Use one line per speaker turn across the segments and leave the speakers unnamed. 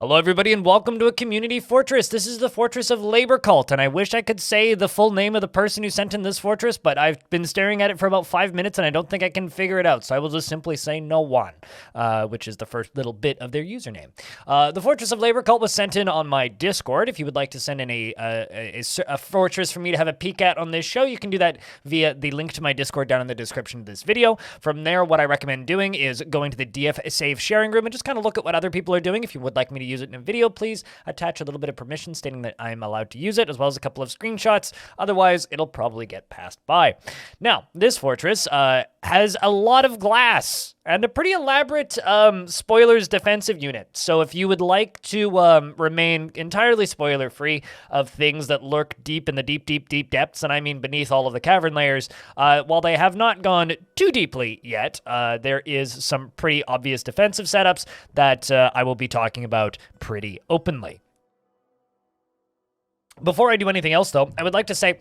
Hello everybody and welcome to a community fortress. This is the fortress of Laborcult, and I wish I could say the full name of the person who sent in this fortress, but I've been staring at it for about 5 minutes and I don't think I can figure it out, so I will just simply say no one, which is the first little bit of their username. The fortress of Laborcult was sent in on my Discord. If you would like to send in a fortress for me to have a peek at on this show, you can do that via the link to my Discord down in the description of this video. From there, what I recommend doing is going to the DF Save sharing room and just kind of look at what other people are doing. If you would like me to use it in a video, please attach a little bit of permission stating that I'm allowed to use it, as well as a couple of screenshots. Otherwise, it'll probably get passed by. Now, this fortress has a lot of glass and a pretty elaborate spoilers defensive unit. So if you would like to remain entirely spoiler-free of things that lurk deep in the deep depths, and I mean beneath all of the cavern layers, while they have not gone too deeply yet, there is some pretty obvious defensive setups that I will be talking about pretty openly. Before I do anything else, though, I would like to say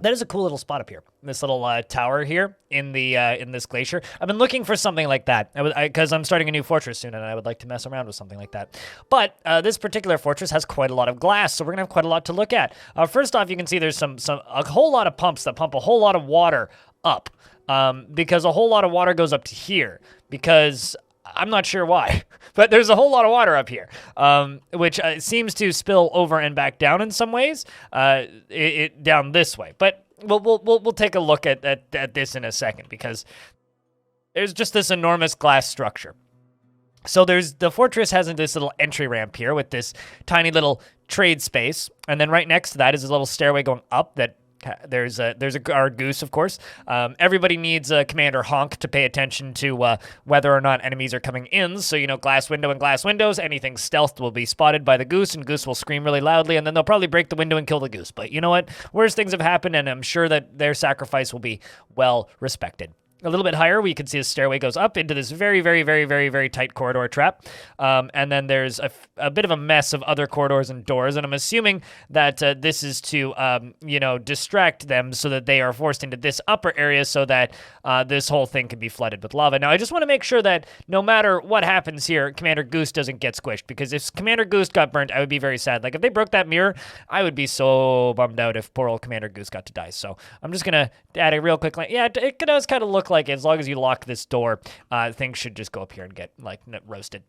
that is a cool little spot up here. This little tower here in the in this glacier. I've been looking for something like that because I'm starting a new fortress soon, and I would like to mess around with something like that. But this particular fortress has quite a lot of glass, so we're gonna have quite a lot to look at. First off, you can see there's a whole lot of pumps that pump a whole lot of water up, because a whole lot of water goes up to here because I'm not sure why, but there's a whole lot of water up here, which seems to spill over and back down in some ways, down this way. But we'll take a look at this in a second, because there's just this enormous glass structure. So the fortress has this little entry ramp here with this tiny little trade space, and then right next to that is a little stairway going up that. There's a guard goose, of course. Everybody needs a Commander Honk to pay attention to whether or not enemies are coming in. So, you know, glass window and glass windows, anything stealthed will be spotted by the goose, and goose will scream really loudly, and then they'll probably break the window and kill the goose. But you know what? Worse things have happened, and I'm sure that their sacrifice will be well respected. A little bit higher, we can see a stairway goes up into this very tight corridor trap. And then there's a bit of a mess of other corridors and doors. And I'm assuming that this is to, you know, distract them so that they are forced into this upper area so that this whole thing can be flooded with lava. Now, I just want to make sure that no matter what happens here, Commander Goose doesn't get squished. Because if Commander Goose got burnt, I would be very sad. Like, if they broke that mirror, I would be so bummed out if poor old Commander Goose got to die. So I'm just going to add a real quick line. Yeah, it does kind of look like as long as you lock this door, things should just go up here and get like roasted.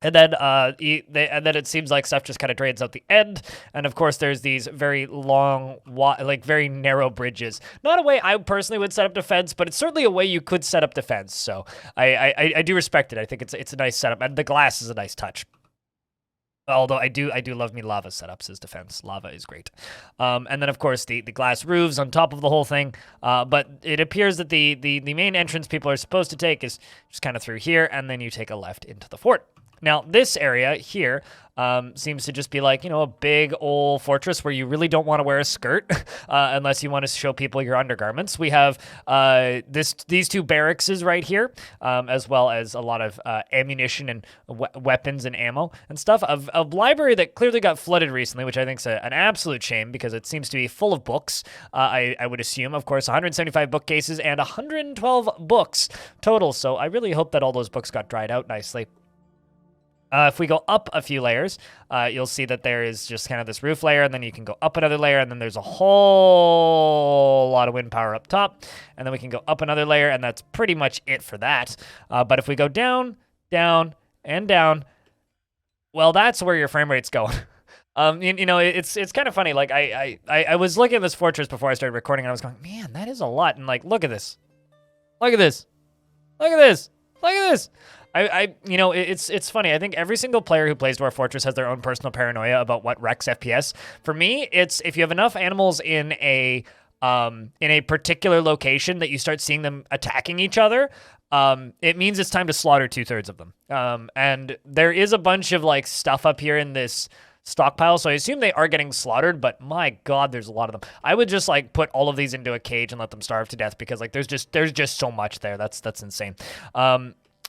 And then, it seems like stuff just kind of drains out the end. And of course, there's these very long, like very narrow bridges. Not a way I personally would set up defense, but it's certainly a way you could set up defense. So I do respect it. I think it's a nice setup, and the glass is a nice touch. Although I do love me lava setups as defense. Lava is great. And then, of course, the glass roofs on top of the whole thing. But it appears that the main entrance people are supposed to take is just kind of through here, and then you take a left into the fort. Now, this area here seems to just be like, you know, a big old fortress where you really don't want to wear a skirt unless you want to show people your undergarments. We have these two barracks right here, as well as a lot of ammunition and weapons and ammo and stuff. A library that clearly got flooded recently, which I think is an absolute shame because it seems to be full of books, I would assume. Of course, 175 bookcases and 112 books total. So I really hope that all those books got dried out nicely. If we go up a few layers, you'll see that there is just kind of this roof layer, and then you can go up another layer, and then there's a whole lot of wind power up top, and then we can go up another layer, and that's pretty much it for that. But if we go down, down, and down, well, that's where your frame rate's going. You know, it's kind of funny. Like, I was looking at this fortress before I started recording, and I was going, man, that is a lot. And, like, look at this. Look at this. Look at this. Look at this. You know, it's funny. I think every single player who plays Dwarf Fortress has their own personal paranoia about what wrecks FPS. For me, it's if you have enough animals in a particular location that you start seeing them attacking each other, it means it's time to slaughter 2/3 of them. And there is a bunch of like stuff up here in this stockpile, so I assume they are getting slaughtered, but my god, there's a lot of them. I would just like put all of these into a cage and let them starve to death because like there's just so much there. That's insane.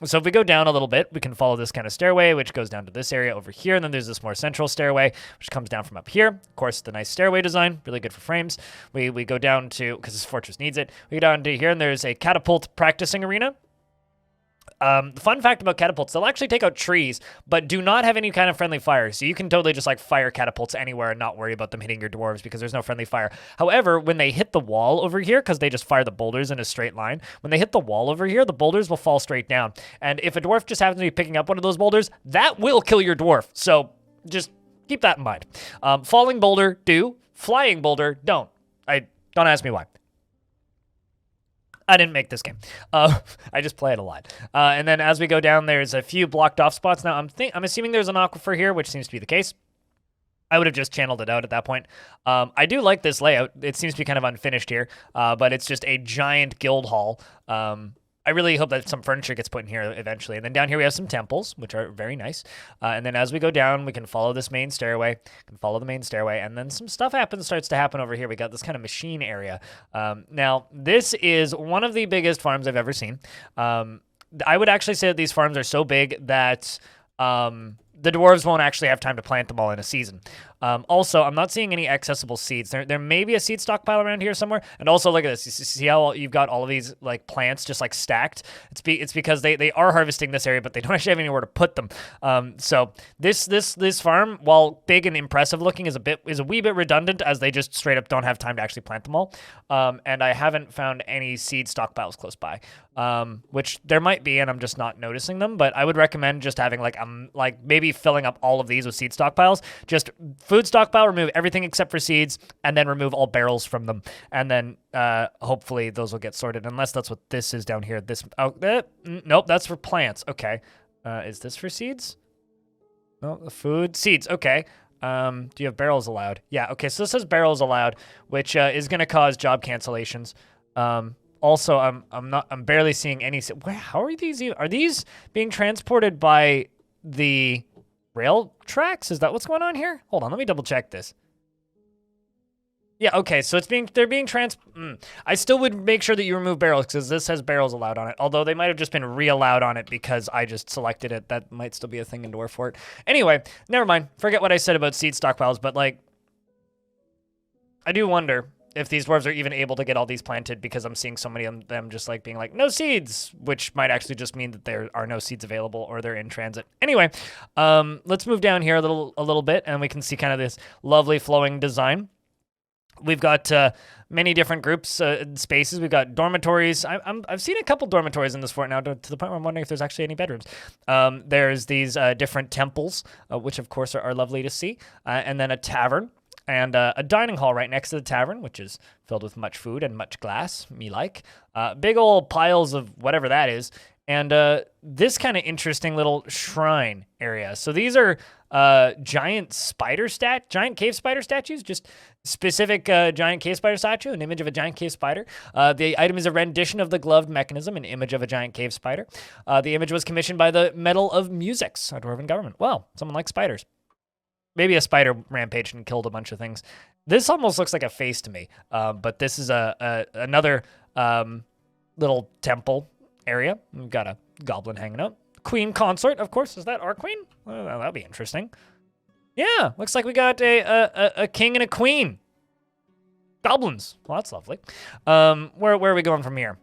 So if we go down a little bit, we can follow this kind of stairway, which goes down to this area over here. And then there's this more central stairway, which comes down from up here. Of course, the nice stairway design, really good for frames. We go down to, because this fortress needs it, we go down to here, and there's a catapult practicing arena. The fun fact about catapults, they'll actually take out trees, but do not have any kind of friendly fire. So you can totally just like fire catapults anywhere and not worry about them hitting your dwarves because there's no friendly fire. However, when they hit the wall over here, because they just fire the boulders in a straight line, when they hit the wall over here, the boulders will fall straight down. And if a dwarf just happens to be picking up one of those boulders, that will kill your dwarf. So just keep that in mind. Falling boulder, do. Flying boulder, don't. Don't ask me why. I didn't make this game. I just play it a lot. And then as we go down, there's a few blocked off spots. Now, I'm assuming there's an aquifer here, which seems to be the case. I would have just channeled it out at that point. I do like this layout. It seems to be kind of unfinished here, but it's just a giant guild hall. I really hope that some furniture gets put in here eventually. And then down here we have some temples, which are very nice. And then as we go down, we can follow this main stairway. And then some stuff starts to happen over here. We got this kind of machine area. Now, this is one of the biggest farms I've ever seen. I would actually say that these farms are so big that the dwarves won't actually have time to plant them all in a season. Also, I'm not seeing any accessible seeds. There may be a seed stockpile around here somewhere. And also, look at this. You see how you've got all of these like plants just like stacked? It's because they are harvesting this area, but they don't actually have anywhere to put them. So this farm, while big and impressive looking, is a wee bit redundant, as they just straight up don't have time to actually plant them all. And I haven't found any seed stockpiles close by, which there might be, and I'm just not noticing them. But I would recommend just having like maybe filling up all of these with seed stockpiles. Just food stockpile, remove everything except for seeds, and then remove all barrels from them. And then hopefully those will get sorted, unless that's what this is down here. Nope, that's for plants. Okay. Is this for seeds? No, food, seeds. Okay. Do you have barrels allowed? Yeah, okay, so this says barrels allowed, which is going to cause job cancellations. Also, I'm barely seeing any. How are these even? Are these being transported by the rail tracks? Is that what's going on here? Hold on, let me double check this. Yeah, okay, so they're being I still would make sure that you remove barrels, because this has barrels allowed on it. Although they might have just been re-allowed on it because I just selected it. That might still be a thing in Dwarf Fort. Anyway, never mind. Forget what I said about seed stockpiles, but like, I do wonder if these dwarves are even able to get all these planted, because I'm seeing so many of them just like being like, no seeds, which might actually just mean that there are no seeds available or they're in transit. Anyway, let's move down here a little bit, and we can see kind of this lovely flowing design. We've got many different groups and spaces. We've got dormitories. I've seen a couple dormitories in this fort now, to the point where I'm wondering if there's actually any bedrooms. There's these different temples, which of course are lovely to see, and then a tavern. And a dining hall right next to the tavern, which is filled with much food and much glass, me like. Big old piles of whatever that is. And this kind of interesting little shrine area. So these are giant cave spider statues, just specific giant cave spider statue, an image of a giant cave spider. The item is a rendition of the gloved mechanism, an image of a giant cave spider. The image was commissioned by the Medal of Musics, a dwarven government. Well, someone likes spiders. Maybe a spider rampaged and killed a bunch of things. This almost looks like a face to me, but this is another little temple area. We've got a goblin hanging out. Queen consort, of course. Is that our queen? Well, that'll be interesting. Yeah, looks like we got a king and a queen. Goblins. Well, that's lovely. Where are we going from here?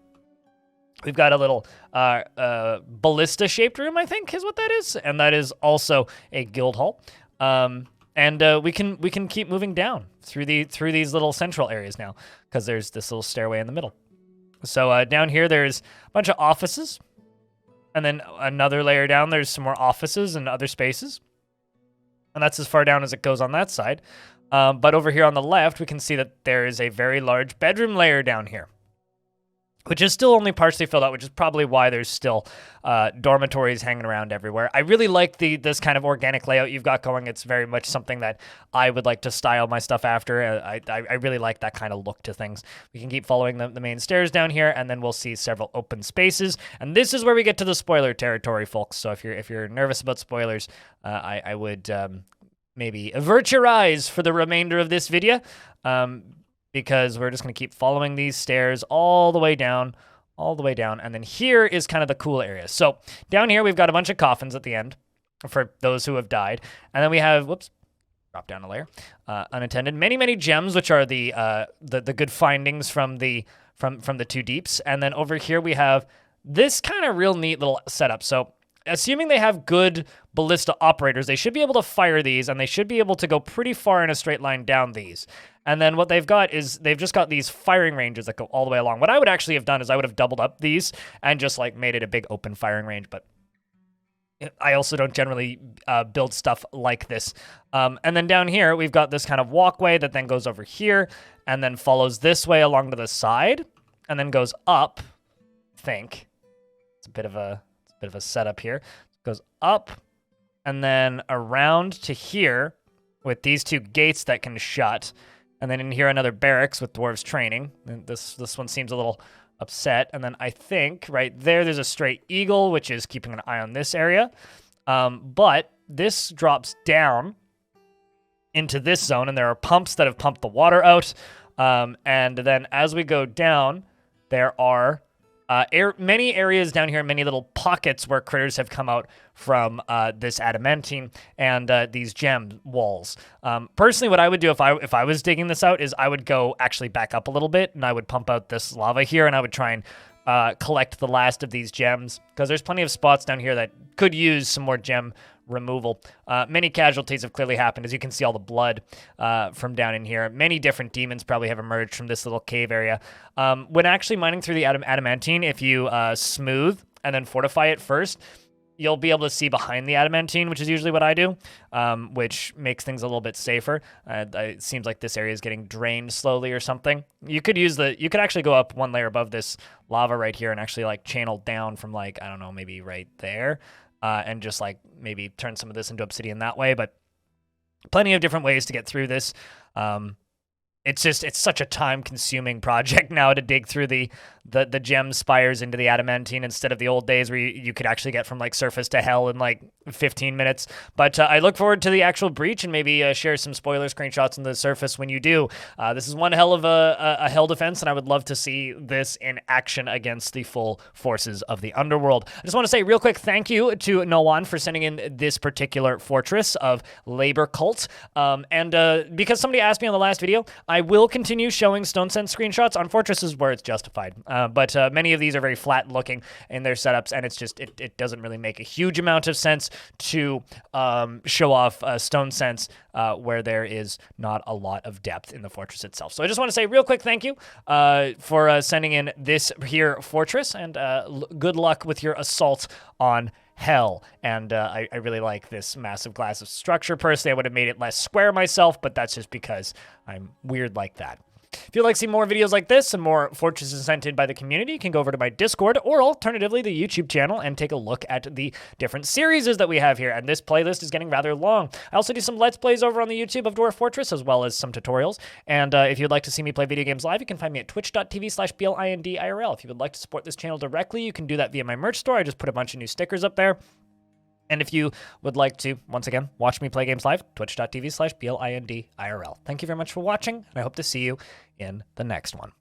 We've got a little ballista-shaped room, I think, is what that is, and that is also a guild hall. And we can keep moving down through these little central areas now, because there's this little stairway in the middle. So down here there's a bunch of offices, and then another layer down there's some more offices and other spaces, and that's as far down as it goes on that side. But over here on the left we can see that there is a very large bedroom layer down here, which is still only partially filled out, which is probably why there's still dormitories hanging around everywhere. I really like this kind of organic layout you've got going. It's very much something that I would like to style my stuff after. I really like that kind of look to things. We can keep following the main stairs down here, and then we'll see several open spaces. And this is where we get to the spoiler territory, folks. So if you're nervous about spoilers, I would maybe avert your eyes for the remainder of this video. Because we're just going to keep following these stairs all the way down, and then here is kind of the cool area. So down here, we've got a bunch of coffins at the end for those who have died, and then we have, whoops, drop down a layer, unattended, many gems, which are the good findings from the two deeps, and then over here we have this kind of real neat little setup. So assuming they have good ballista operators, they should be able to fire these, and they should be able to go pretty far in a straight line down these. And then what they've got is they've just got these firing ranges that go all the way along. What I would actually have done is I would have doubled up these and just like made it a big open firing range, but I also don't generally build stuff like this. And then down here, we've got this kind of walkway that then goes over here and then follows this way along to the side and then goes up, I think. It's a bit of a setup here. It goes up and then around to here with these two gates that can shut. And then in here, another barracks with dwarves training. And this one seems a little upset. And then I think right there's a straight eagle, which is keeping an eye on this area. But this drops down into this zone, and there are pumps that have pumped the water out. And then as we go down, there are many areas down here, many little pockets where critters have come out from this adamantine and these gem walls. Personally, what I would do if I was digging this out is I would go actually back up a little bit, and I would pump out this lava here, and I would try and collect the last of these gems, because there's plenty of spots down here that could use some more gem removal. Many casualties have clearly happened, as you can see all the blood from down in here. Many different demons probably have emerged from this little cave area. When actually mining through the adamantine, if you smooth and then fortify it first, you'll be able to see behind the adamantine, which is usually what I do, which makes things a little bit safer. It seems like this area is getting drained slowly or something. You could actually go up one layer above this lava right here and actually like channel down from like, I don't know, maybe right there. And just like maybe turn some of this into obsidian that way, but plenty of different ways to get through this. It's such a time-consuming project now to dig through the gem spires into the adamantine instead of the old days where you could actually get from like surface to hell in like 15 minutes. But I look forward to the actual breach and maybe share some spoiler screenshots on the surface when you do. This is one hell of a hell defense, and I would love to see this in action against the full forces of the underworld. I just want to say real quick thank you to Nowan for sending in this particular fortress of Laborcult. And because somebody asked me on the last video, I will continue showing Stone Sense screenshots on fortresses where it's justified. But many of these are very flat looking in their setups, and it's just, it doesn't really make a huge amount of sense to show off Stone Sense where there is not a lot of depth in the fortress itself. So I just want to say real quick thank you for sending in this here fortress, and good luck with your assault on hell. And I really like this massive glass of structure. Personally, I would have made it less square myself, but that's just because I'm weird like that. If you'd like to see more videos like this and more fortresses sent in by the community, you can go over to my Discord or alternatively the YouTube channel and take a look at the different series that we have here. And this playlist is getting rather long. I also do some Let's Plays over on the YouTube of Dwarf Fortress, as well as some tutorials. And if you'd like to see me play video games live, you can find me at twitch.tv/BLINDIRL. If you would like to support this channel directly, you can do that via my merch store. I just put a bunch of new stickers up there. And if you would like to, once again, watch me play games live, twitch.tv/BLINDIRL. Thank you very much for watching, and I hope to see you in the next one.